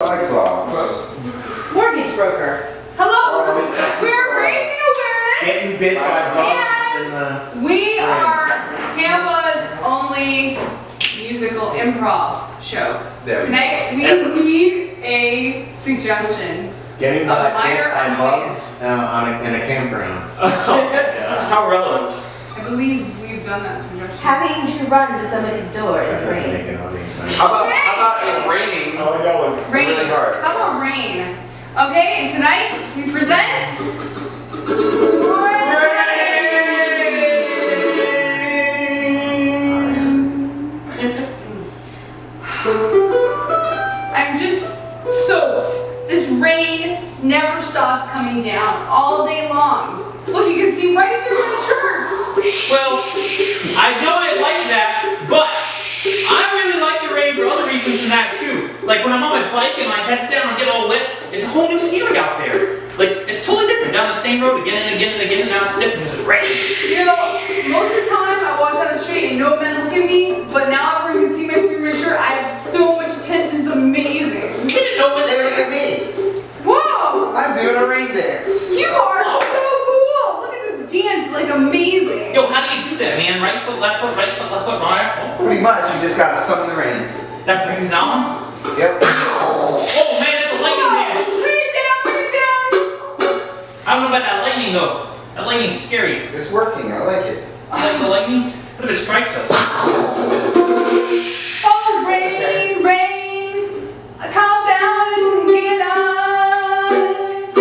Cyclops. Mortgage broker. Hello, we're raising awareness. Getting bit by bugs. And we are Tampa's only musical improv show. Tonight we need a suggestion. Getting bit by bugs in a campground. How relevant? I believe we've done that suggestion. Having to run to somebody's door in That the doesn't rain. make it obvious. How about it raining? Oh, I got one. Rain. Really hard. How about rain? Okay, and tonight we present I'm just soaked. This rain never stops coming down all day long. Look, you can see right through my shirt. Well, I know I like that, but I really like the rain for other reasons than that too. Like when I'm on my bike and my head's down and I get all wet, it's a whole new scenery out there. Like, it's totally different. Down the same road again and again and again, and now it's different because it's rain. You know, most of the time I walk down the street and no men look at me, but now everyone can see through my shirt. I have so much attention, it's amazing. You didn't know it was Hey, look at me. Whoa! I'm doing a rain dance. You are so cool! Look at this dance, like amazing. Yo, how do you do that, man? Right foot, left foot, right foot, left foot, right? Pretty much, you just gotta summon the rain. That brings it down? Yep. Oh man, it's a lightning dance. Bring it down, bring it down! I don't know about that lightning though. That lightning's scary. It's working, I like it. You like the lightning? What if it strikes us? Oh, rain, rain, calm down and get us.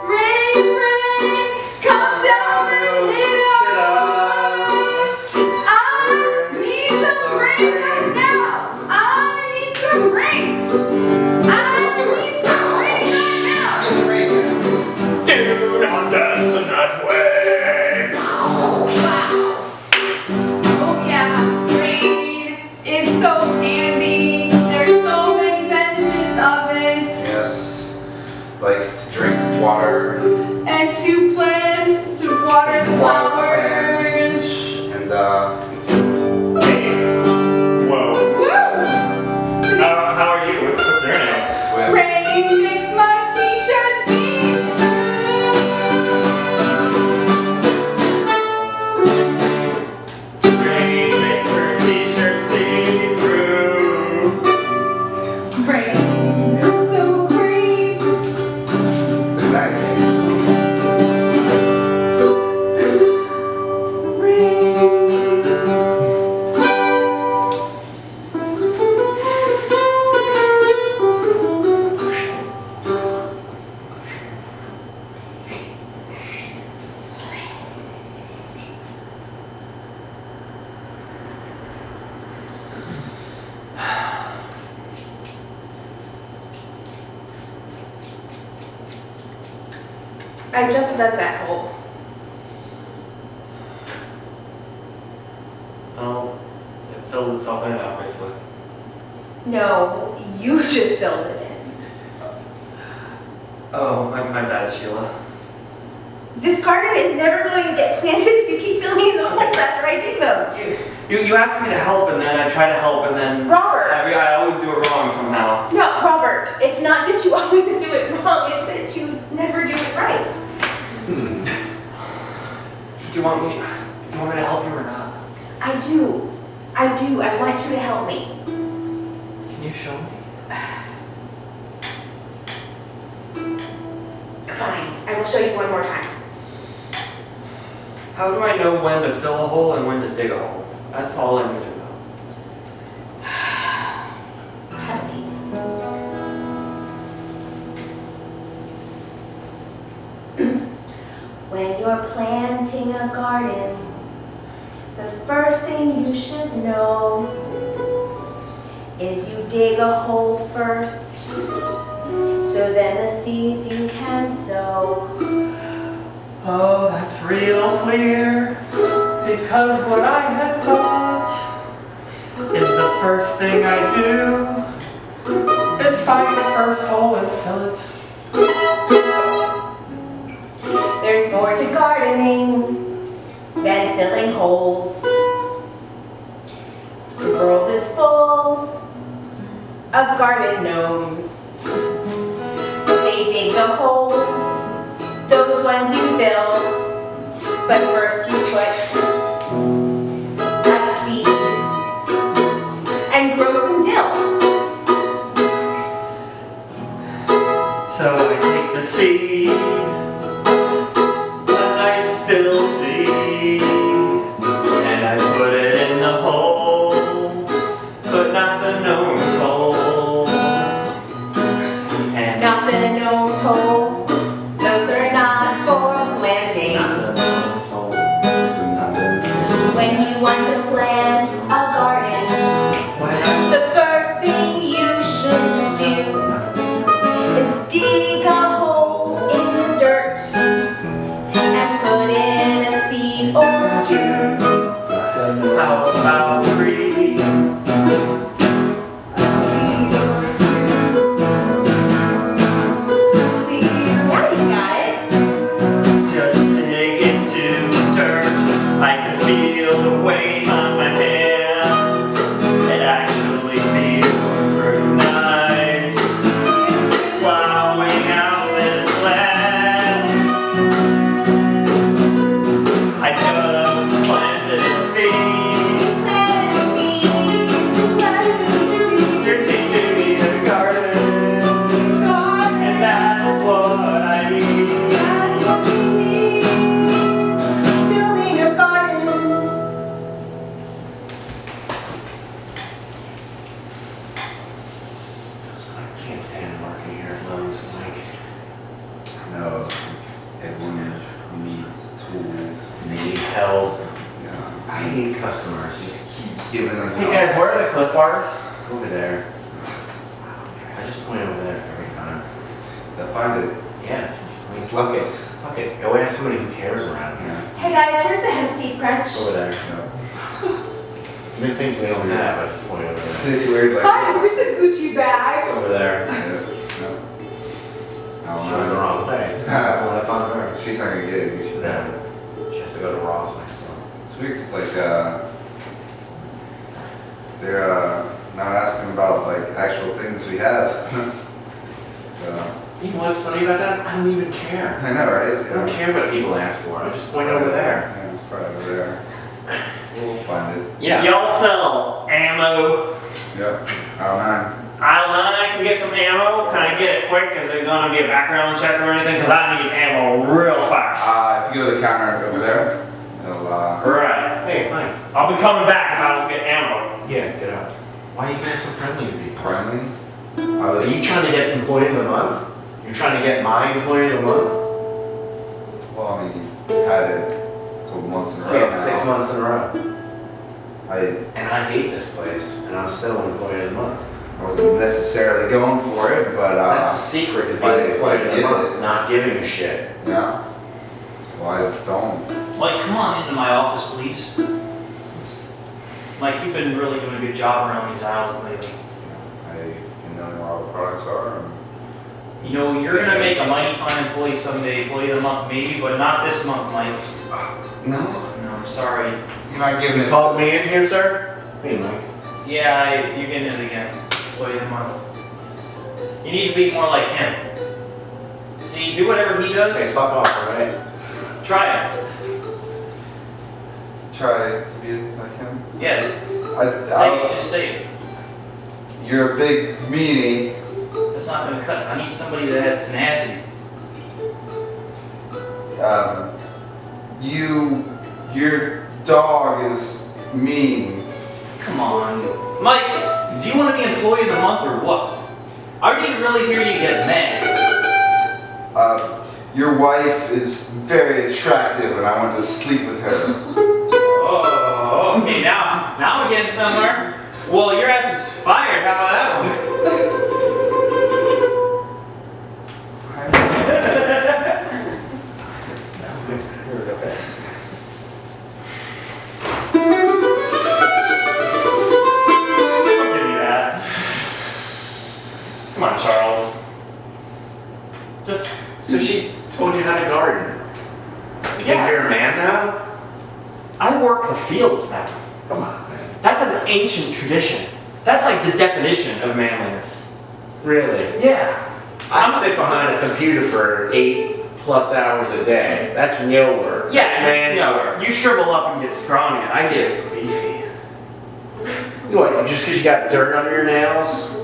Rain, rain, calm down and get us. I need some rain right now. I need some rain. I need some rain right now. It's raining. Dude, I'm dancing that way. Wow. Oh yeah, rain is so handy. There's so many benefits of it. Yes. Like to drink water. And to plants to water the flowers. And Hey. Whoa. Woo! How are you? What's your name? swim. Rain makes my t-shirt see Rain makes her t-shirt see through. through. Rain is so great. They're nice. I just dug that hole. Oh, it filled itself in, obviously. No, you just filled it in. Oh, my bad, Sheila. This garden is never going to get planted if you keep filling in the holes after I dig them. You asked me to help, and then I try to help, and then Robert! I always do it wrong somehow. No, Robert, it's not that you always do it wrong, it's that you never do it right. Do you want me to help you or not? I do. I want you to help me. Can you show me? Fine, I will show you one more time. How do I know when to fill a hole and when to dig a hole? That's all I need to know. Have a seat. When you're planting a garden, the first thing you should know is you dig a hole first, so then the seeds you can sow. Oh, that's real clear, because what I had thought is the first thing I do is find the first hole and fill it. There's more to gardening than filling holes. The world is full of garden gnomes. dig the holes, those ones you fill. But first you put a seed and grow some dill. So I take the seed, a nice still seed, and I put it in the hole, but not the gnome's hole. And Not the gnome's hole, those are not for planting. Not the gnome's hole. When you want to plant a garden, the first thing you should do is dig a hole in the dirt and put in a seed or two. how about 3? Now you got it. Just dig into the dirt. I can feel the weight on my hands. It actually feels pretty nice. Plowing out this land. I just planted a seed. You're teaching me to garden. And that's what I need. That's what we need. Building a garden. I can't stand working here at Lowe's, like, No, everyone needs tools. they need help. Yeah. I hate customers. Just keep giving them Hey help. guys, where are the Cliff Bars? Over there. I just point over there every time. They'll find it. Yeah. I mean, It's fuck it. Lowe's. Fuck it. Go ask somebody who cares around here. Yeah. Hey guys, where's the hemp seed crunch? Over there. No. New things we don't have, I just point over there. It's weird, like. Hi, where's the Gucci It's bags? over there. Yeah, no. She went the wrong way. Well, that's on her. She's not gonna get it. You should have it. She has to go to Ross next door. It's weird because like they're not asking about like actual things we have. So You know what's funny about that? I don't even care. I know, right? I don't care what people ask for. I just point over there. Yeah, it's probably over there. We'll find it. Yeah. Y'all sell ammo. Yep. Aisle 9. Aisle 9, I can get some ammo. Can I get it quick? Is there gonna be a background check or anything? Because I need ammo real fast. If you go to the counter over there, they'll Right. Hey, Mike. I'll be coming back if I don't get ammo. Yeah, get out. Why are you being so friendly to people? friendly. Are you trying to get employee of the month? You're trying to get my employee of the month? Well, I mean, you had it a couple months in a row Yeah, now. 6 months in a row. I And I hate this place, and I'm still employee of the month. wasn't necessarily going for it, but That's the secret to if I- being if I employee of the get month, it. not giving a shit. yeah. Well, I don't. Mike, come on into my office, please. Mike, you've been really doing a good job around these aisles lately. I know where all the products are. You know, you're gonna make a mighty fine employee someday, employee of the month maybe, but not this month, Mike. No, No, I'm sorry. you're not giving You it. called me in here, sir? Hey, Mike. Yeah, you're getting it again. Employee of the month. You need to be more like him. See, do whatever he Hey, does. fuck off, alright? Try it. Try to be like him. Yeah, say I'll, it. Just say it. you're a big meanie. That's not gonna cut. I need somebody that has tenacity. Your dog is mean. Come on. Mike, do you want to be employee of the month or what? I didn't really hear you get mad. Your wife is very attractive and I want to sleep with her. Oh, okay, now we're getting somewhere. Well, your ass is fired. How about that one? Okay. Don't give me that. Come on, Charles. Just, So she told you how to garden. You Yeah. think you're a man now? I work the fields now. Come on, man. That's an ancient tradition. That's like the definition of manliness. Really? Yeah. I sit behind a computer for 8+ hours a day. That's real work. Yeah, That's man's no, work. you shrivel up and get scrawny. I get beefy. What, just because you got dirt under your nails?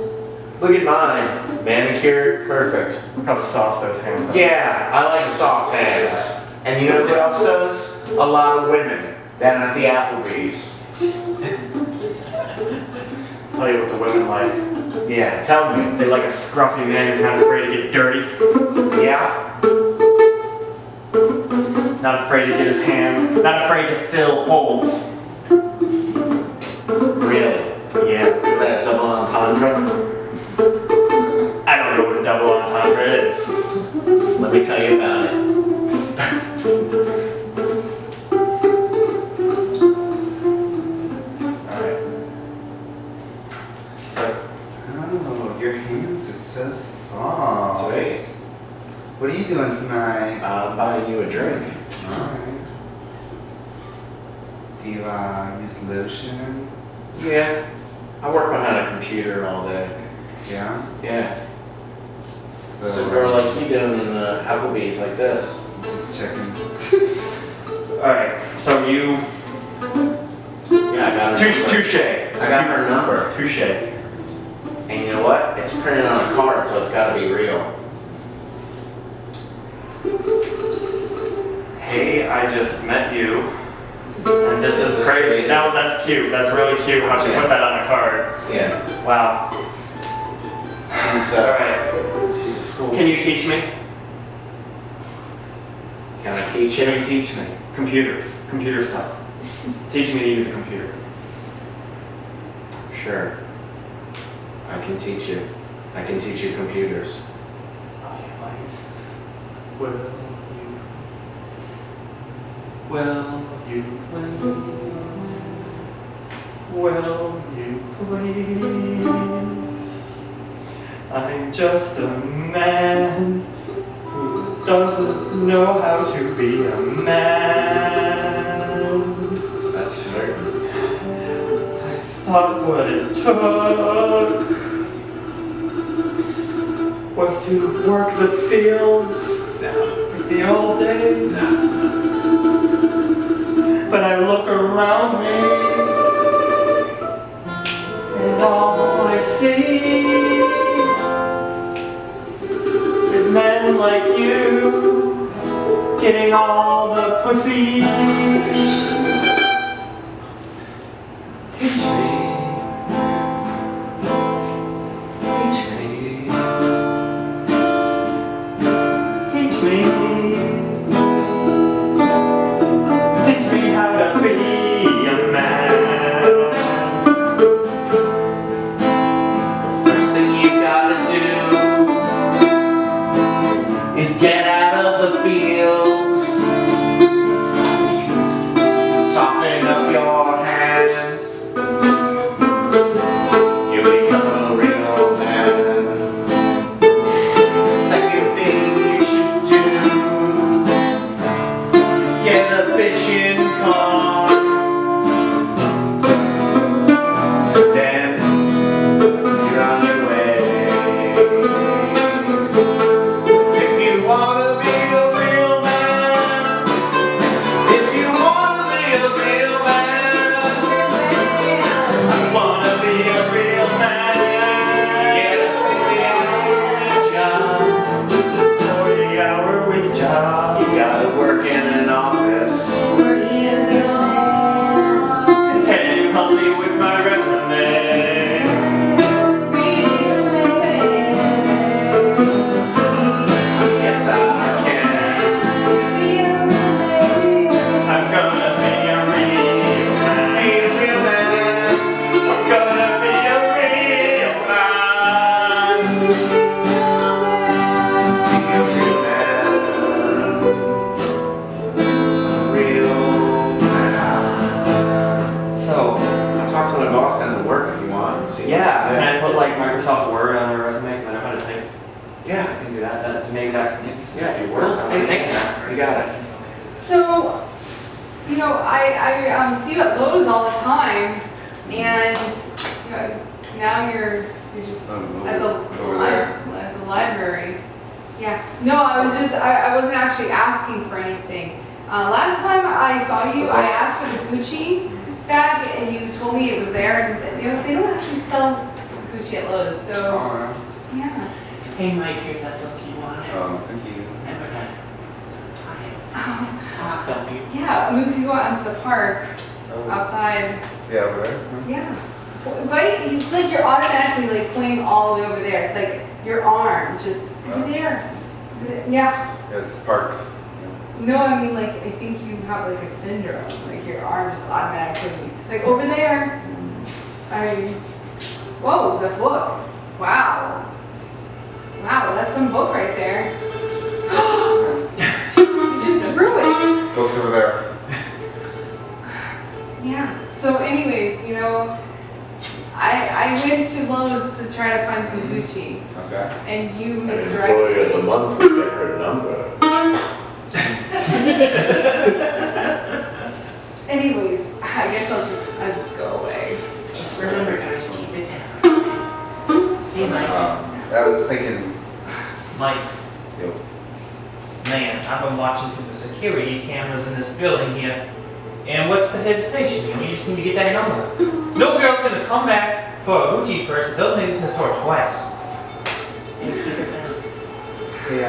Look at mine. Manicured, perfect. Look how soft those hands are. Yeah, I like soft hands. And you know who else does? A lot of women down at the Applebee's. Tell you what the women like. Yeah, tell me. They like a scruffy man who's not afraid to get dirty. Yeah? Not afraid to get his hands. Not afraid to fill holes. Really? Yeah. Is that a double entendre? I don't know what a double entendre is. Let me tell you about it. Alright. So, Oh, your hands are so soft. Sweet. What are you doing tonight? I'm buying you a drink. Alright. Do you use lotion? Yeah. I work behind a computer all day. Yeah. Yeah. So a girl like you doing in the Applebee's like this. Just checking. alright. So you. Yeah, I got her number. Touche. I got her number. Touche. And you know what? It's printed on a card, so it's gotta be real. Hey, I just met you. And this is crazy. No, that's cute. That's really cute. How'd you put that on a card? Yeah. Wow. Alright. She's a school. Can you teach me? Can I teach Can you? you teach me? Computers. Computer stuff. Teach me to use a computer. Sure. I can teach you. I can teach you computers. Okay, please. Will you please? Will you please? I'm just a man who doesn't know how to be a man. So that's certain. I thought what it took was to work the fields No. like the old days. But I look around me and all I see is men like you getting all the pussy. Teach me. Teach me. Teach me. Teach me how to be a man. First thing you gotta do is get out of the fields. Soften up your hands. You become a real man. Second thing you should do is get a bitchin' car. Then you're on your way. If you wanna be a real man, if you wanna be a real man, I wanna be a real get man. a 40-hour week job. you gotta work in an office. Can you help me with my resume? Yes, I can. I'm gonna be a real Be man. a real man. I'm gonna be a real man. Be a real man. A real man. So, I'll talk to my boss down to work if you want. See yeah, can I put like Microsoft Word on my resume? Because I know how to type. I Yeah. can do that. Maybe that can Yeah, if you work. Hey, thanks, man. You got it. So, you know, I see you at Lowe's all the time, and you know, now you're just Over at the there. at the library. Yeah. No, I wasn't actually asking for anything. Last time I saw you, I asked for the Gucci bag, and you told me it was there. And they don't actually sell Gucci at Lowe's, so Oh, yeah. Hey Mike, here's that book you wanted. thank you. Remember guys? I'll help you. Yeah, we could go out into the park outside. Yeah, over there? Yeah. Right? It's like you're automatically like pointing all the way over there. It's like your arm just over there. Yeah. Yeah, it's the park. No, I mean like I think you have like a syndrome. Like your arm just automatically like over there. Whoa, the book. Wow. Wow, that's some book right there. You just threw it. Books over there. Yeah. So anyways, I went to Lowe's to try to find some Gucci, Okay. and you An employee of misdirected the me. month would get her number. Anyways, I guess I'll just go away. Just remember guys, keep it down. Hey Mike. I was thinking, Mice. yo, Man, I've been watching through the security cameras in this building here. And what's the hesitation? You just need to get that number. No girl's gonna come back for a Gucci purse that doesn't exist in the store twice. And keep it down. hey,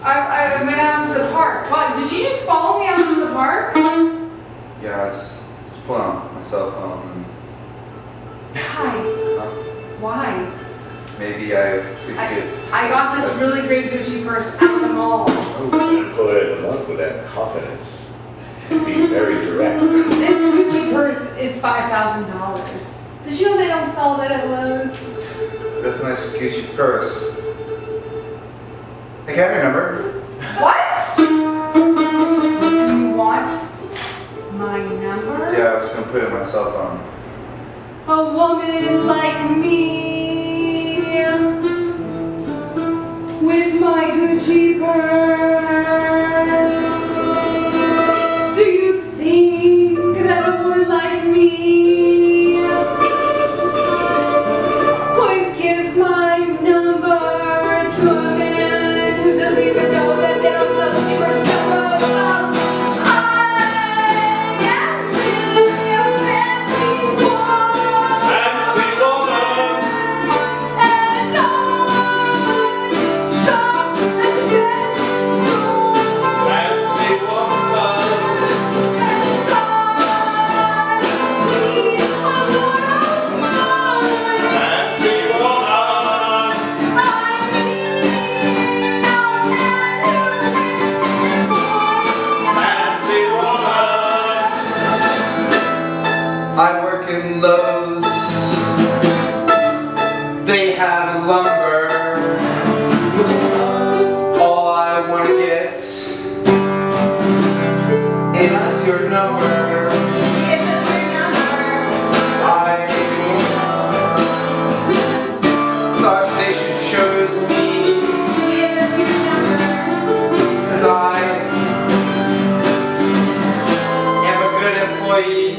I went out to the park. What? Did you just follow me out to the park? yeah, I just pull out my cell phone Why? and Why? maybe I could get. I got this really great Gucci purse at the mall. An employee of the month with that confidence. Be very direct. This Gucci purse is $5,000. Did you know they don't sell that at Lowe's? That's a nice Gucci purse. Hey, can I have your number? What? You want my number? Yeah, I was gonna put it in my cell phone. A woman like me with my Gucci purse. Do you think that a woman like me would give my number to a man who doesn't even know that they don't sell Gucci purses? I am really a fancy woman. Fancy woman. And I shop and dress so. Fancy woman. And I need a lot of money. Fancy woman. I need a man Fancy woman. I work in Lowe's. They have lumber. All I want to get is your number. Give them your number. I thought they should choose me Give them your number. because I am a good employee.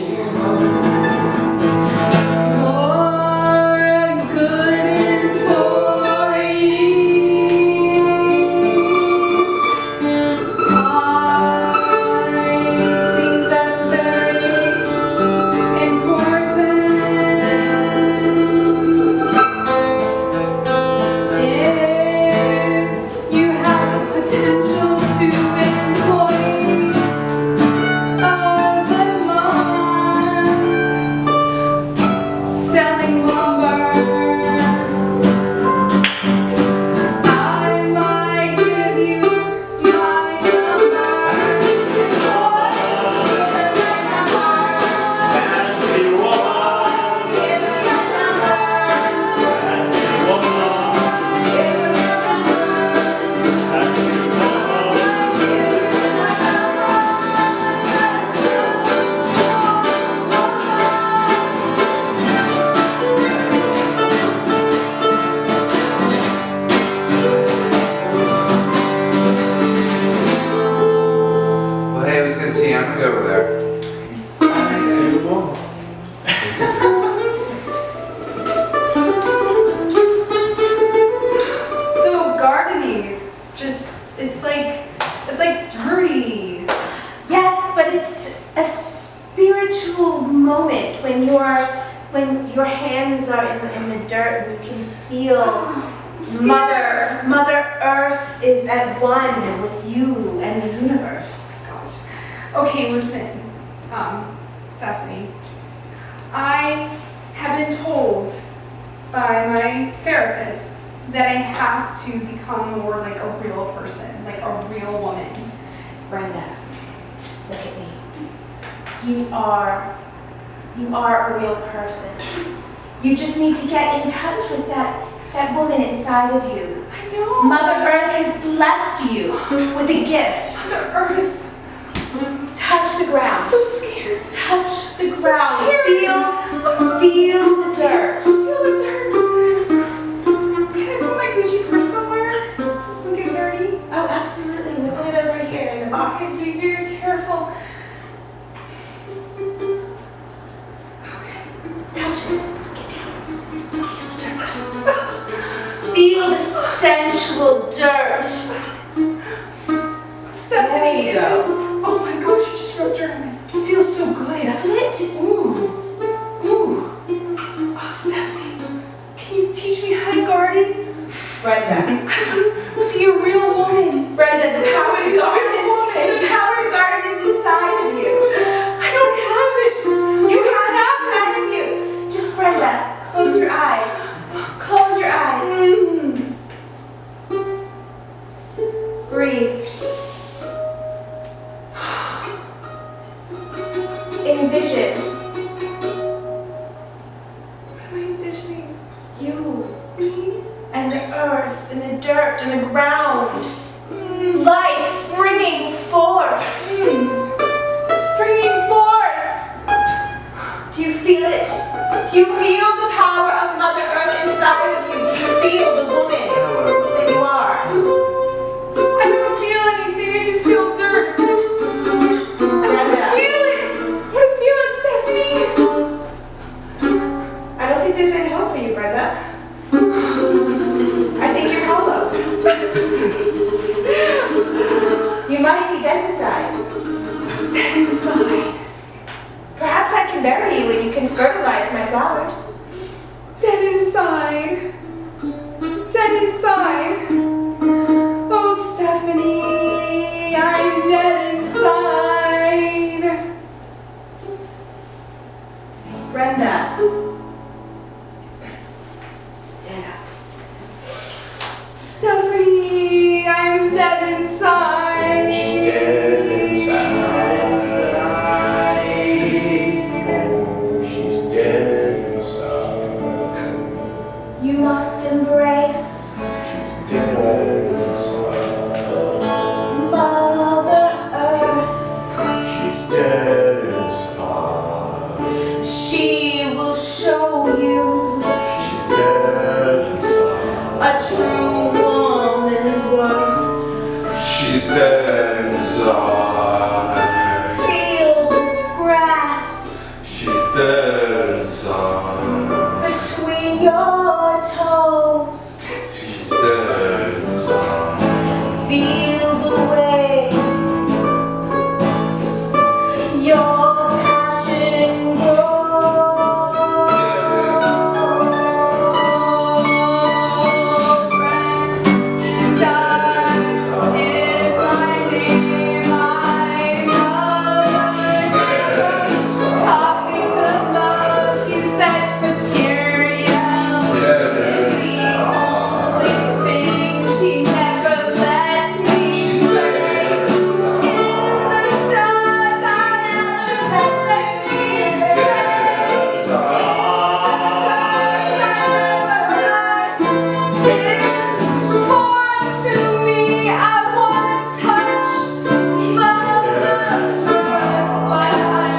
You're a good employee. I think that's It's like dirty. Yes, but it's a spiritual moment when your hands are in the dirt and you can feel Mother Earth is at one with you and the universe. Okay, listen, Stephanie. I have been told by my therapist that I have to become more like a real person, like a real woman. Brenda, look at me. You are a real person. You just need to get in touch with that woman inside of you. I know. Mother Earth has blessed you with a gift. Mother Earth. Touch the ground. I'm so scared. Touch the So ground. scared. Feel the dirt. Feel the dirt. Can I put my Gucci purse somewhere? Does this get dirty? Oh, absolutely. We'll put it over here in the box. Okay, be very careful. Okay. Touch it. Get down. Feel the sensual dirt. Stephanie, There you is go. this... Oh my gosh, you just wrote German. It feels so good. Doesn't it? Ooh. Ooh. Oh, Stephanie, can you teach me how to garden? Brenda. I want to be a real woman. Brenda, the power to garden. woman. The power to garden is inside of you. I don't have it. You have it inside of you. Just Brenda, close your eyes. Close your eyes. Breathe. Envision What am I envisioning? you Me? and the earth and the dirt and the ground. Life springing forth. Springing forth. Do you feel it? Do you feel the power of Mother Earth inside of you? Do you feel the woman that you are? I don't feel anything. I just feel dirt. Brenda, Feel it. I feel it, Stephanie. I don't think there's any hope for you, Brenda. I think you're hollow. You might be dead inside. Dead inside. Perhaps I can bury you and you can fertilize my flowers. Dead inside. Dead inside. Oh, Stephanie, I'm dead inside. Brenda. Stand up. Stephanie, I'm dead inside. She's dead inside. Oh, she's dead inside. You must embrace She's dead inside. Mother Earth. She's dead inside. She will show you She's dead inside. a true woman's worth. She's dead inside. Feel the grass She's dead inside. between your toes. She's dead inside. Feel the way your passion grows. Friend, dark is my name. I know. Talking to love, she said material. Dead The only thing she never let me She's dead play. inside. In the stars, I never let me Dead inside. It's more to me. I wanna touch Mother Earth, but I'm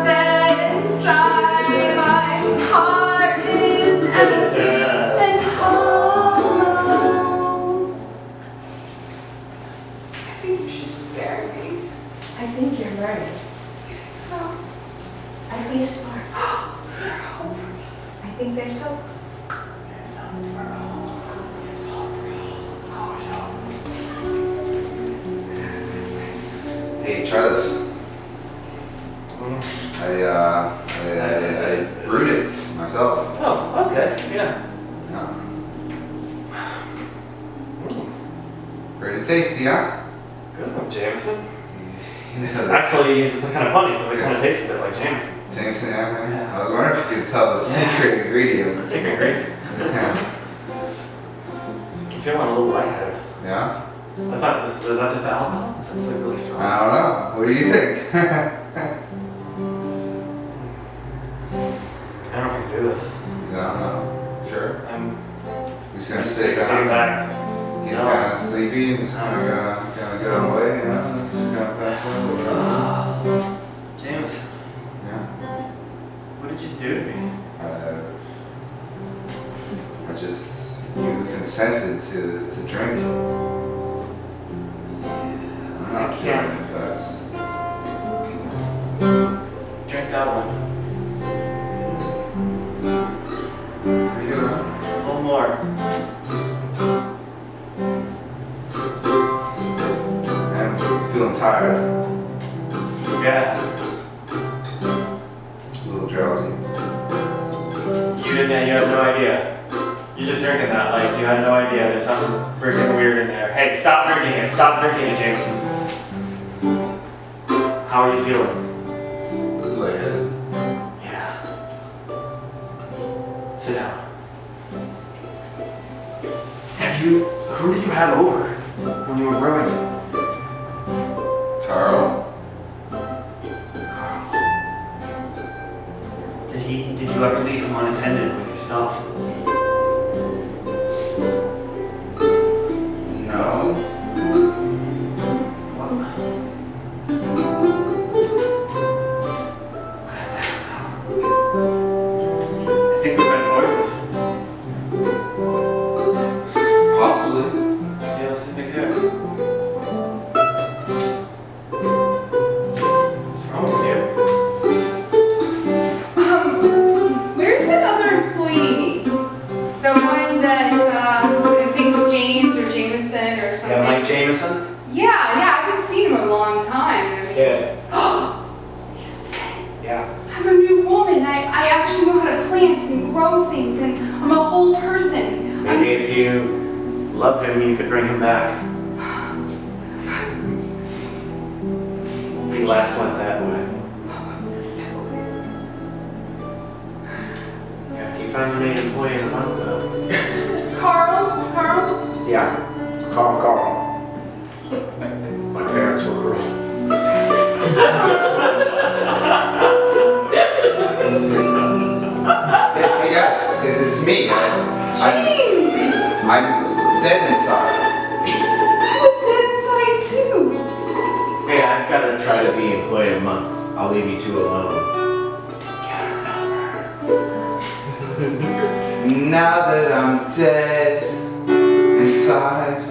dead inside. My heart is empty and hollow. I think you should just bury me. I think you're burning. You think so? I see a spark. Is there hope for me? I think there's hope. There's hope for all. There's hope for all. There's hope. Hey, try this. I brewed it myself. Oh, okay, yeah. Yeah. Pretty tasty, huh? Good one, Jameson. You know, that- Actually, it's kind of funny because it kind of tastes a bit like Jameson. Jameson, yeah. Yeah. I was wondering if you could tell the secret ingredient. Secret ingredient. Yeah. I'm feeling a little lightheaded. Yeah? Is that just alcohol? Is that like really strong? I don't know. What do you think? I don't know if I can do this. You don't know. Sure. I'm Just gonna sit getting down. back. Get No. kind of sleepy and just kind of go away. Yeah. Just kind of pass away. James, Yeah. what did you do to me? You consented to drink. I'm not can't. kidding, guys. Drink that one. Pretty good, huh? A little more. I'm feeling tired, Yeah. a little drowsy. You had no idea. You're just drinking that like you had no idea there's something freaking weird in there. Hey, stop drinking it. Stop drinking it, Jameson. How are you feeling? Lightheaded. Yeah. Sit down. Who did you have over when you were brewing? Carl? Carl. Did you ever leave him unattended with your stuff? No. I think we've been poisoned. Possibly. Yeah, let's see if here. What's wrong with you? Where's that other employee? The one that thinks James or Jameson or something? Yeah, Mike Jameson? Yeah, I haven't seen him in a long time. Yeah. He's dead. Yeah. I'm a new woman. I actually know how to plant and grow things, and I'm a whole person. Maybe if you love him, you could bring him back. He last went that way. Yeah, he finally made employee of the month though. Carl? Yeah. Carl. My parents were cruel. Hey guys, it's me. James! I'm dead inside. I was dead inside too. Hey, I've got to try to be employee of the month. I'll leave you two alone. Get her number. Now that I'm dead inside.